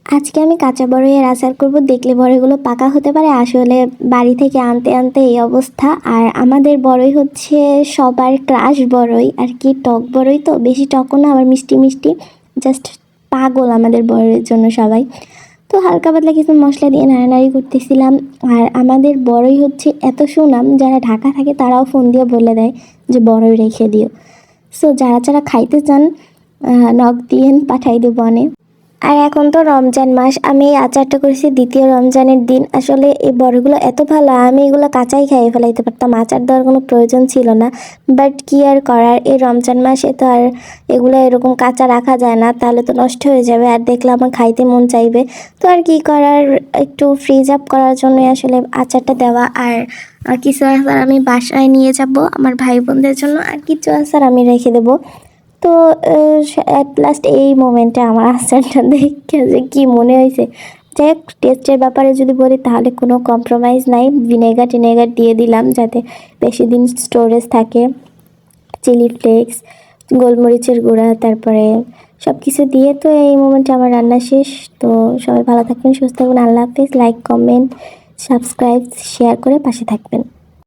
আজকে আমি কাঁচা বড়ইয়ের আচার করব। দেখলে বড়ইগুলো পাকা হতে পারে, আসলে বাড়ি থেকে আনতে আনতে এই অবস্থা। আর আমাদের বড়ই হচ্ছে সবার ক্রাশ বড়ই আর কি, টক বড়ই তো, বেশি টকও না আবার মিষ্টি মিষ্টি, জাস্ট পাগল আমাদের বড়ইয়ের জন্য সবাই। তো হালকা পাতলা কিছু মশলা দিয়ে নাড়ানাড়ি করতেছিলাম। আর আমাদের বড়ই হচ্ছে এত সুনাম, যারা ঢাকা থাকে তারাও ফোন দিয়ে বলে দেয় যে বড়ই রেখে দিও। সো যারা যারা খাইতে চান নক দিয়েন, পাঠাই দেবো অনেক। আর এখন তো রমজান মাস, আমি এই আচারটা করেছি দ্বিতীয় রমজানের দিন। আসলে এই বড়গুলো এত ভালো, আমি এগুলো কাঁচাই খাইয়ে ফেলাইতে পারতাম, আচার দেওয়ার কোনো প্রয়োজন ছিল না। বাট কি আর করার, এই রমজান মাসে তো আর এগুলো এরকম কাঁচা রাখা যায় না, তাহলে তো নষ্ট হয়ে যাবে আর দেখলে আমার খাইতে মন চাইবে। তো আর কি করার, একটু ফ্রিজ আপ করার জন্যই আসলে আচারটা দেওয়া। আর কিছু আচার আমি বাসায় নিয়ে যাব আমার ভাই বোনদের জন্য, আর কিছু আচার আমি রেখে দেবো। তো অ্যাট লাস্ট এই মোমেন্টে আমার আচারটা দেখে যে কী মনে হয়েছে। যাই হোক, টেস্টের ব্যাপারে যদি বলি তাহলে কোনো কম্প্রোমাইজ নাই, ভিনেগার টিনেগার দিয়ে দিলাম যাতে বেশি দিন স্টোরেজ থাকে, চিলি ফ্লেক্স, গোলমরিচের গুঁড়া, তারপরে সব কিছু দিয়ে। তো এই মোমেন্টে আমার রান্না শেষ। তো সবাই ভালো থাকবেন, সুস্থ থাকবেন, আল্লাহ হাফিজ। লাইক, কমেন্ট, সাবস্ক্রাইব, শেয়ার করে পাশে থাকবেন।